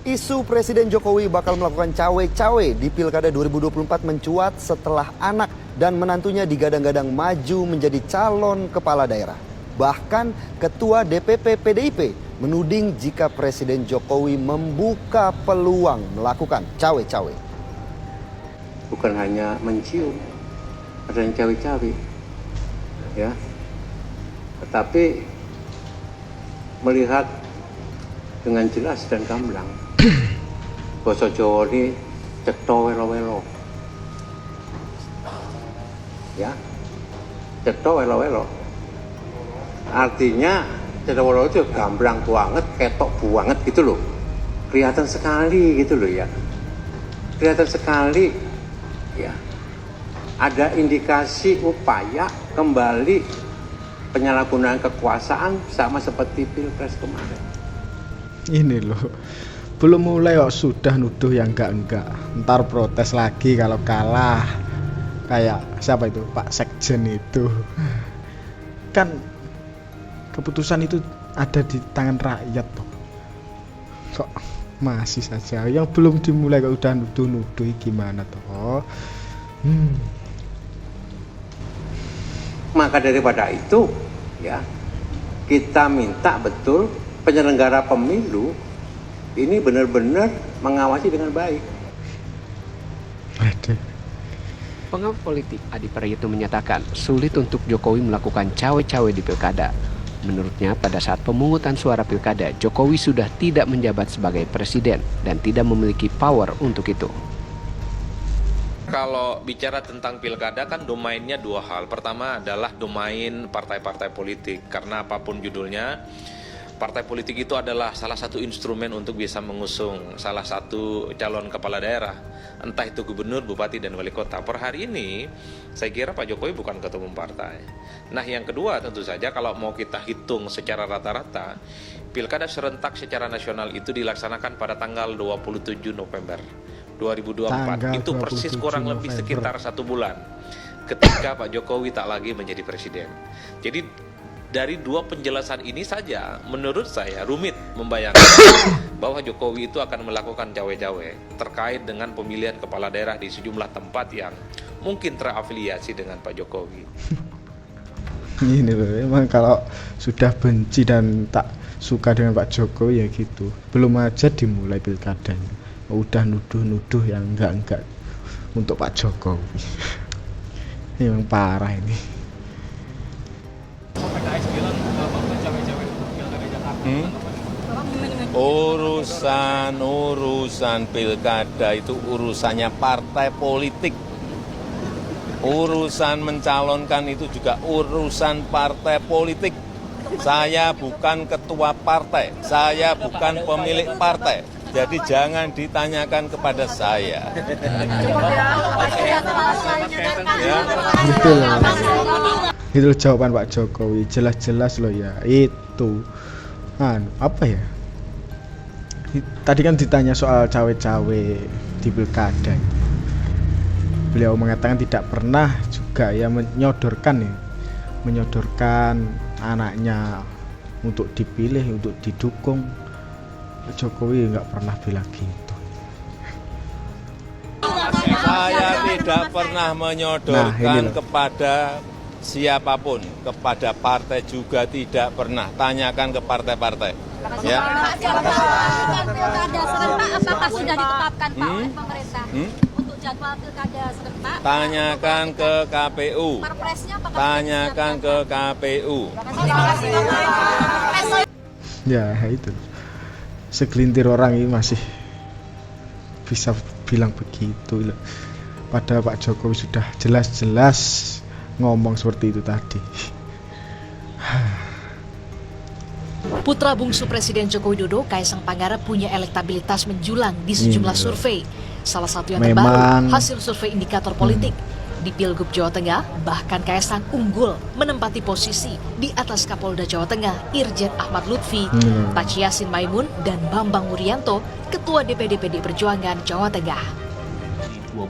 Isu Presiden Jokowi bakal melakukan cawe-cawe di Pilkada 2024 mencuat setelah anak dan menantunya digadang-gadang maju menjadi calon kepala daerah. Bahkan Ketua DPP PDIP menuding jika Presiden Jokowi membuka peluang melakukan cawe-cawe. Bukan hanya mencium, ada yang cawe-cawe, ya. Tetapi melihat dengan jelas dan gamblang. Basa Jawa ini cetha welo-welo. Ya. Cetha welo-welo. Artinya cetha welo itu gamblang banget, ketok banget gitu loh. Kelihatan sekali gitu loh ya. Kelihatan sekali ya. Ada indikasi upaya kembali penyalahgunaan kekuasaan sama seperti Pilpres kemarin. Ini loh, belum mulai kok sudah nuduh yang enggak. Ntar protes lagi kalau kalah. Kayak siapa itu, Pak Sekjen itu. Kan keputusan itu ada di tangan rakyat toh. Kok masih saja yang belum dimulai kok udah nuduh-nuduh, gimana toh? Maka daripada itu ya, kita minta betul penyelenggara pemilu ini benar-benar mengawasi dengan baik. Pengamat politik Adi Prayitno menyatakan sulit untuk Jokowi melakukan cawe-cawe di pilkada. Menurutnya pada saat pemungutan suara pilkada, Jokowi sudah tidak menjabat sebagai presiden dan tidak memiliki power untuk itu. Kalau bicara tentang pilkada kan domainnya dua hal. Pertama adalah domain partai-partai politik, karena apapun judulnya, partai politik itu adalah salah satu instrumen untuk bisa mengusung salah satu calon kepala daerah, entah itu gubernur, bupati, dan wali kota. Per hari ini, saya kira Pak Jokowi bukan ketua umum partai. Nah, yang kedua tentu saja kalau mau kita hitung secara rata-rata, pilkada serentak secara nasional itu dilaksanakan pada tanggal 27 November 2024. Itu persis kurang lebih sekitar 1 bulan ketika Pak Jokowi tak lagi menjadi presiden. Jadi dari dua penjelasan ini saja menurut saya rumit membayangkan bahwa Jokowi itu akan melakukan cawe-cawe terkait dengan pemilihan kepala daerah di sejumlah tempat yang mungkin terafiliasi dengan Pak Jokowi. Ini loh, emang kalau sudah benci dan tak suka dengan Pak Jokowi ya gitu. Belum aja dimulai pilkadanya udah nuduh-nuduh yang enggak untuk Pak Jokowi. Ini memang parah ini. PKS bilang bakal cawe-cawe untuk pilkada Jakarta. Urusan pilkada itu urusannya partai politik. Urusan mencalonkan itu juga urusan partai politik. Saya bukan ketua partai, saya bukan pemilik partai. Jadi jangan ditanyakan kepada saya. Ya. Itu jawaban Pak Jokowi, jelas-jelas loh ya. Itu apa ya? Tadi kan ditanya soal cawe-cawe di pilkada. Beliau mengatakan tidak pernah juga ya menyodorkan anaknya untuk dipilih, untuk didukung. Jokowi nggak pernah bilang gitu. Saya tidak pernah menyodorkan kepada siapapun, kepada partai juga tidak pernah. Tanyakan ke partai-partai. Ya. Pilkada serentak apakah sudah ditetapkan Pak oleh pemerintah untuk jadwal pilkada serentak? Tanyakan ke KPU. Tanyakan ke KPU. Ya itu. Segelintir orang ini masih bisa bilang begitu. Padahal Pak Jokowi sudah jelas-jelas ngomong seperti itu tadi. Putra bungsu Presiden Joko Widodo, Kaisang Pangarep, punya elektabilitas menjulang di sejumlah survei. Salah satu yang terbaru, hasil survei indikator politik. Di Pilgub Jawa Tengah, bahkan Kaisang unggul menempati posisi di atas Kapolda Jawa Tengah, Irjen Ahmad Lutfi, Taci Yassin Maimun, dan Bambang Wuryanto, Ketua DPD PDI Perjuangan Jawa Tengah.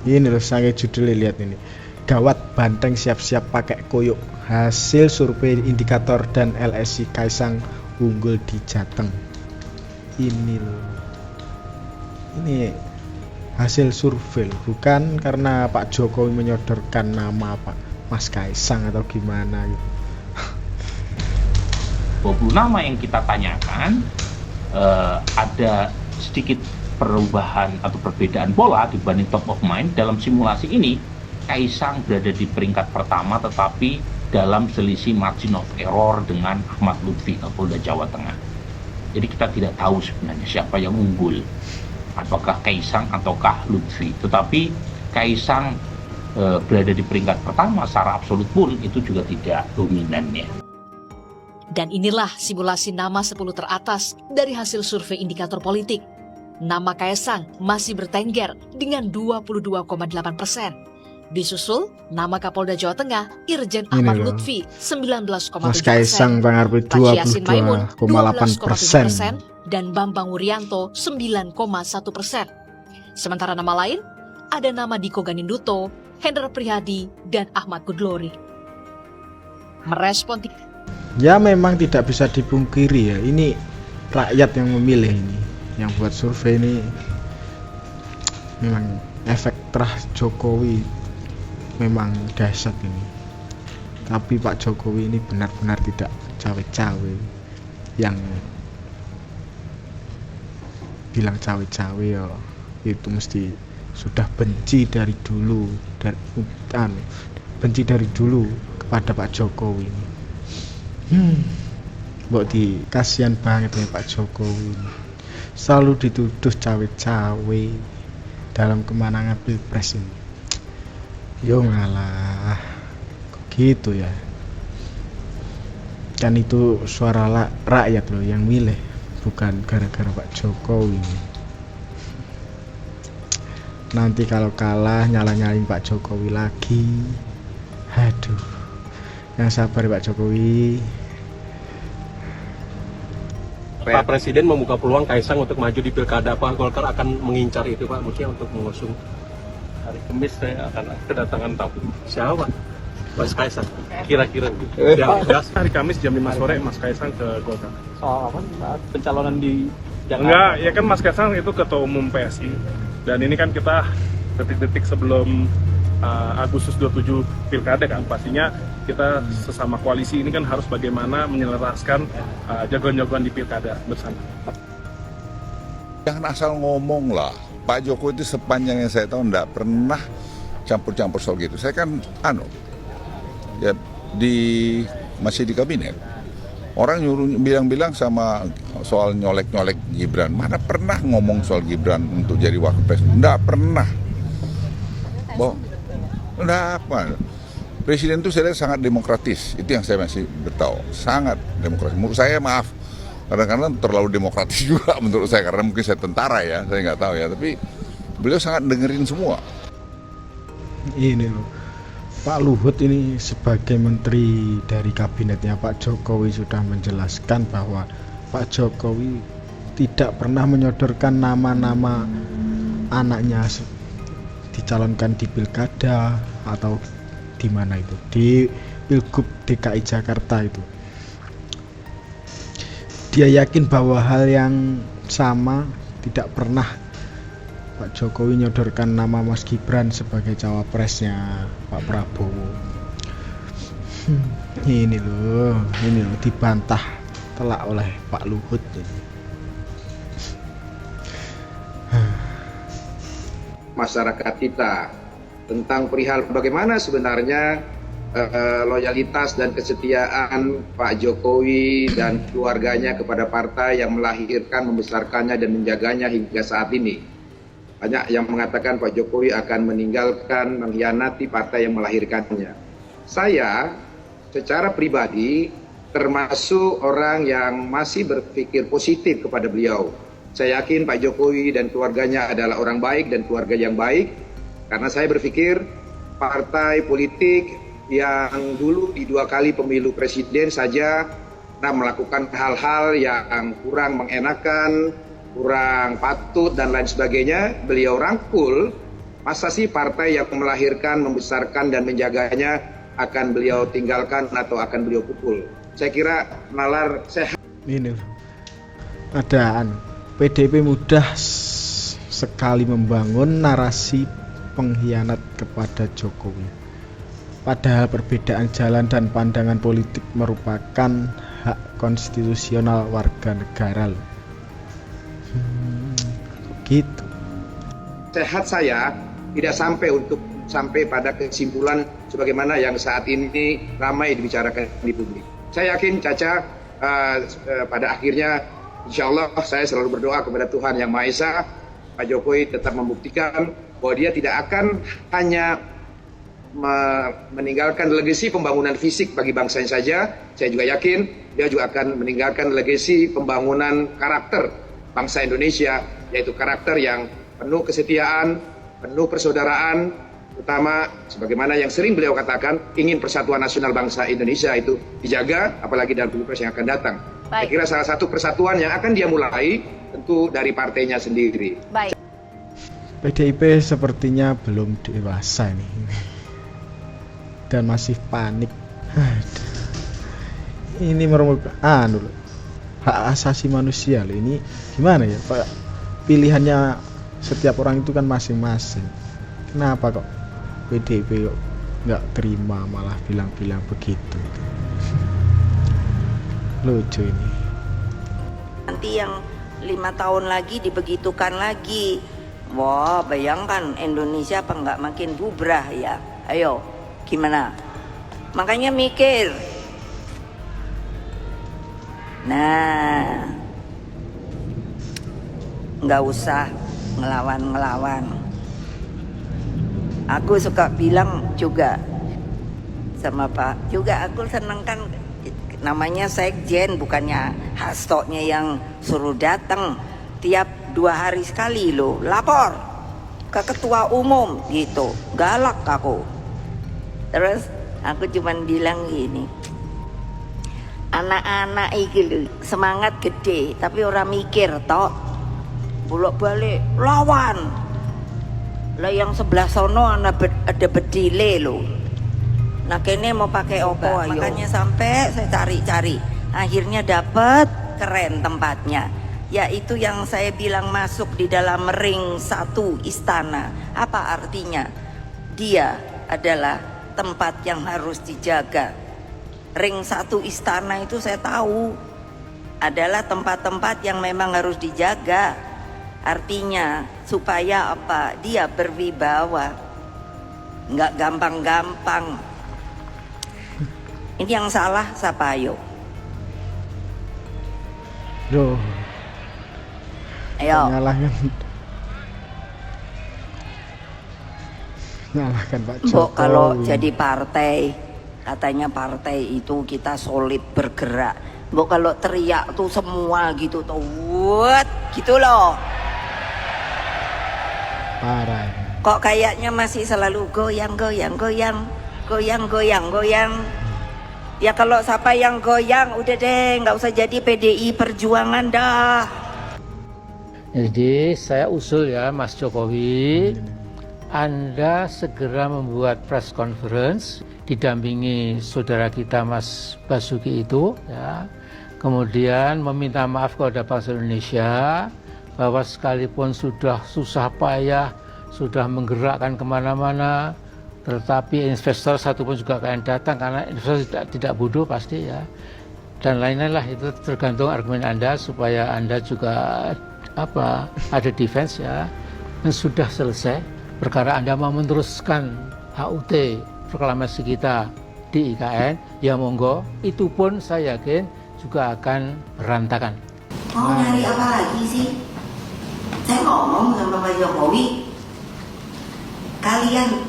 Ini loh, sangat judulnya, lihat ini. Gawat, Banteng siap-siap pakai koyok. Hasil survei indikator dan LSI Kaisang unggul di Jateng. Ini loh. ini hasil survei, bukan karena Pak Jokowi menyodorkan nama Pak Mas Kaisang atau gimana gitu. 20 nama yang kita tanyakan ada sedikit perubahan atau perbedaan pola dibanding top of mind. Dalam simulasi ini Kaisang berada di peringkat pertama tetapi dalam selisih margin of error dengan Ahmad Lutfi Kapolda Jawa Tengah. Jadi kita tidak tahu sebenarnya siapa yang unggul, apakah Kaisang ataukah Lutfi. Tetapi Kaisang berada di peringkat pertama secara absolut pun itu juga tidak dominan ya. Dan inilah simulasi nama 10 teratas dari hasil survei indikator politik. Nama Kaisang masih bertengger dengan 22,8%. Disusul nama Kapolda Jawa Tengah Irjen Ahmad Lutfi 19,7%, Mas Kaisang Pangarep Pak Yassin Maimun 22,8%, dan Bambang Wuryanto 9,1%. Sementara nama lain ada nama Diko Ganinduto, Hendra Prihadi, dan Ahmad Kudlori. Merespon ya memang tidak bisa dipungkiri ya, ini rakyat yang memilih ini, yang buat survei ini memang efek terah Jokowi memang dahsyat ini. Tapi Pak Jokowi ini benar-benar tidak cawe-cawe. Yang bilang cawe-cawe ya itu mesti sudah benci dari dulu, benci dari dulu kepada Pak Jokowi ini. Mbok di kasihan banget nih Pak Jokowi ini. Selalu dituduh cawe-cawe dalam kemenangan Pilpres ini. Yo ngalah, kok gitu ya. Kan itu suara rakyat loh yang milih, bukan gara-gara Pak Jokowi. Nanti kalau kalah nyala-nyalain Pak Jokowi lagi. Aduh, yang sabar Pak Jokowi. Pak Presiden membuka peluang Kaisang untuk maju di pilkada. Pak Golkar akan mengincar itu Pak, mungkin untuk mengusung. Hari Kamis saya akan kedatangan tamu. Siapa? Mas Kaisang. Kira-kira. Ya, hari Kamis jam 5 sore Mas Kaisang ke Golkar. Soal apa? Saat pencalonan di Jakarta. Enggak, ya kan Mas Kaisang itu ketua umum PSI. Dan ini kan kita detik-detik sebelum Agustus 27 pilkada kan, pastinya kita sesama koalisi ini kan harus bagaimana menyelaraskan jagoan-jagoan di pilkada bersama. Jangan asal ngomong lah. Pak Jokowi itu sepanjang yang saya tahu enggak pernah campur-campur soal gitu. Saya kan ya masih di kabinet. Orang bilang sama soal nyolek-nyolek Gibran. Mana pernah ngomong soal Gibran untuk jadi wakil presiden? Enggak pernah. Enggak apa. Presiden itu saya lihat sangat demokratis. Itu yang saya masih bertahu. Sangat demokratis. Menurut saya maaf. Kadang-kadang terlalu demokratis juga menurut saya, karena mungkin saya tentara ya, saya nggak tahu ya, tapi beliau sangat dengerin semua. Ini loh, Pak Luhut ini sebagai menteri dari kabinetnya Pak Jokowi sudah menjelaskan bahwa Pak Jokowi tidak pernah menyodorkan nama-nama anaknya dicalonkan di pilkada atau di mana itu, di Pilgub DKI Jakarta itu. Dia yakin bahwa hal yang sama tidak pernah Pak Jokowi nyodorkan nama Mas Gibran sebagai cawapresnya Pak Prabowo. Ini loh dibantah telak oleh Pak Luhut ini. Masyarakat kita tentang perihal bagaimana sebenarnya loyalitas dan kesetiaan Pak Jokowi dan keluarganya kepada partai yang melahirkan, membesarkannya dan menjaganya hingga saat ini. Banyak yang mengatakan Pak Jokowi akan meninggalkan, mengkhianati partai yang melahirkannya. Saya secara pribadi termasuk orang yang masih berpikir positif kepada beliau. Saya yakin Pak Jokowi dan keluarganya adalah orang baik dan keluarga yang baik, karena saya berpikir partai politik yang dulu di 2 kali pemilu presiden saja melakukan hal-hal yang kurang mengenakan, kurang patut dan lain sebagainya, beliau rangkul. Masa sih partai yang melahirkan, membesarkan dan menjaganya akan beliau tinggalkan atau akan beliau pukul? Saya kira nalar sehat. Ini ada PDIP mudah sekali membangun narasi pengkhianat kepada Jokowi. Padahal perbedaan jalan dan pandangan politik merupakan hak konstitusional warga negara. Gitu. Sehat saya tidak sampai pada kesimpulan sebagaimana yang saat ini ramai dibicarakan di publik. Saya yakin Caca pada akhirnya insya Allah saya selalu berdoa kepada Tuhan Yang Maha Esa, Pak Jokowi tetap membuktikan bahwa dia tidak akan hanya meninggalkan legasi pembangunan fisik bagi bangsanya saja. Saya juga yakin dia juga akan meninggalkan legasi pembangunan karakter bangsa Indonesia, yaitu karakter yang penuh kesetiaan, penuh persaudaraan, utama sebagaimana yang sering beliau katakan, ingin persatuan nasional bangsa Indonesia itu dijaga, apalagi dalam pilpres yang akan datang. Saya kira salah satu persatuan yang akan dia mulai tentu dari partainya sendiri. Baik. PDIP sepertinya belum dewasa nih dan masih panik. Ini merupakan hak asasi manusia loh. Ini gimana ya Pak? Pilihannya setiap orang itu kan masing-masing. Kenapa kok PDIP kok nggak terima malah bilang-bilang begitu? Lucu ini. Nanti yang 5 tahun lagi dibegitukan lagi. Wah, bayangkan Indonesia apa nggak makin bubrah ya? Ayo, gimana? Makanya mikir. Nah, nggak usah ngelawan-ngelawan. Aku suka bilang juga sama Pak, juga aku seneng kan namanya sekjen, bukannya Hastoknya yang suruh datang tiap 2 hari sekali loh, lapor ke ketua umum gitu, galak aku. Terus aku cuman bilang gini, anak-anak iki semangat gede tapi orang mikir toh, bolak-balik lawan lah, yang sebelah sono ada bedile loh. Nah kene mau pakai opo ayo. Makanya sampai saya cari-cari, akhirnya dapat keren tempatnya, yaitu yang saya bilang masuk di dalam ring 1 istana. Apa artinya? Dia adalah tempat yang harus dijaga. Ring 1 istana itu saya tahu adalah tempat-tempat yang memang harus dijaga. Artinya supaya apa? Dia berwibawa, nggak gampang-gampang. Ini yang salah siapa ayo? Loh. Ayo. Nyalahkan Pak Jokowi. Kalau jadi partai, katanya partai itu kita solid bergerak. Kalau teriak tuh semua gitu tuh, gitu loh. Parah. Kok kayaknya masih selalu goyang. Ya kalau siapa yang goyang, udah deh, nggak usah jadi PDI Perjuangan dah. Jadi saya usul ya Mas Jokowi, Anda segera membuat press conference didampingi saudara kita Mas Basuki itu, ya. Kemudian meminta maaf kepada bangsa Indonesia bahwa sekalipun sudah susah payah, sudah menggerakkan kemana-mana, tetapi investor satupun juga akan datang karena investor tidak bodoh pasti ya. Dan lain-lain lah, itu tergantung argumen Anda supaya Anda juga ada defense ya. Dan sudah selesai perkara Anda mau meneruskan HUT proklamasi kita di IKN, ya monggo, itu pun saya yakin juga akan berantakan. Mau nyari apa lagi sih? Saya ngomong sama Pak Jokowi, kalian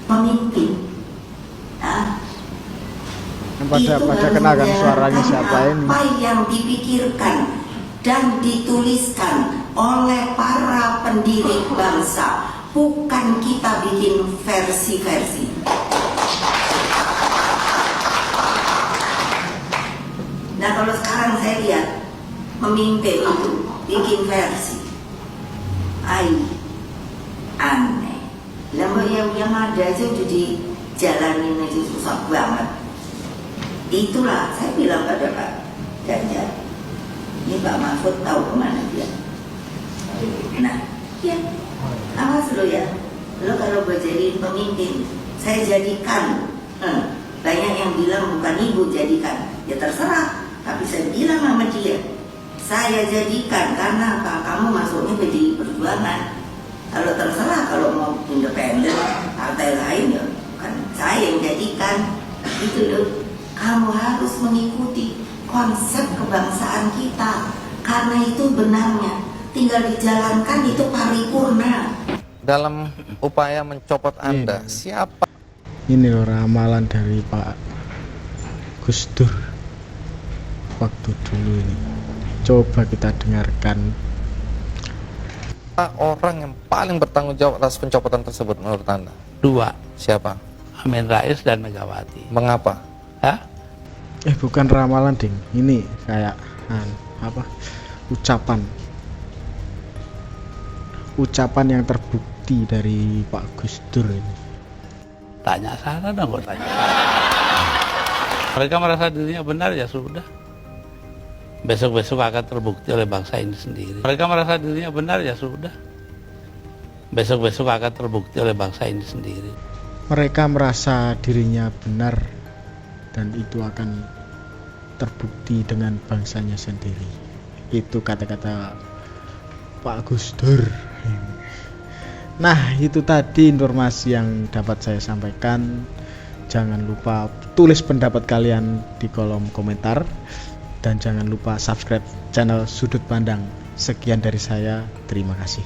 pemimpin, pada kenalkan suaranya siapa ini? Apa yang dipikirkan dan dituliskan oleh para pendiri bangsa, bukan kita bikin versi-versi. Nah kalau sekarang saya lihat memimpin itu bikin versi, aneh. Lama yang ada aja udah dijalanin aja susah banget. Itulah saya bilang pada Pak Ganjar, ini Pak Mahfud tahu kemana dia. Nah Ya, awas lo ya. Lo kalau gue jadiin pemimpin, saya jadikan. Banyak yang bilang bukan ibu jadikan. Ya terserah. Tapi saya bilang sama dia, saya jadikan karena apa? Kamu masuknya PDI Perjuangan. Kalau terserah, kalau mau independen, partai lain ya kan saya yang jadikan. Gitu loh. Kamu harus mengikuti konsep kebangsaan kita. Karena itu benarnya. Tinggal dijalankan itu paripurna. Dalam upaya mencopot Anda, siapa? Ini loh ramalan dari Pak Gus Dur waktu dulu ini. Coba kita dengarkan. Orang yang paling bertanggung jawab atas pencopotan tersebut menurut Anda? 2. Siapa? Amin Rais dan Megawati. Mengapa? Hah? Bukan ramalan ding. Ini kayak ucapan yang terbukti dari Pak Gus Dur ini. Tanya sana dong, gue tanya. Mereka merasa dirinya benar, ya sudah. Besok-besok akan terbukti oleh bangsa ini sendiri. Mereka merasa dirinya benar, ya sudah. Besok-besok akan terbukti oleh bangsa ini sendiri. Mereka merasa dirinya benar dan itu akan terbukti dengan bangsanya sendiri. Itu kata-kata Pak Gus Dur. Nah, itu tadi informasi yang dapat saya sampaikan. Jangan lupa tulis pendapat kalian di kolom komentar dan jangan lupa subscribe channel Sudut Pandang. Sekian dari saya, terima kasih.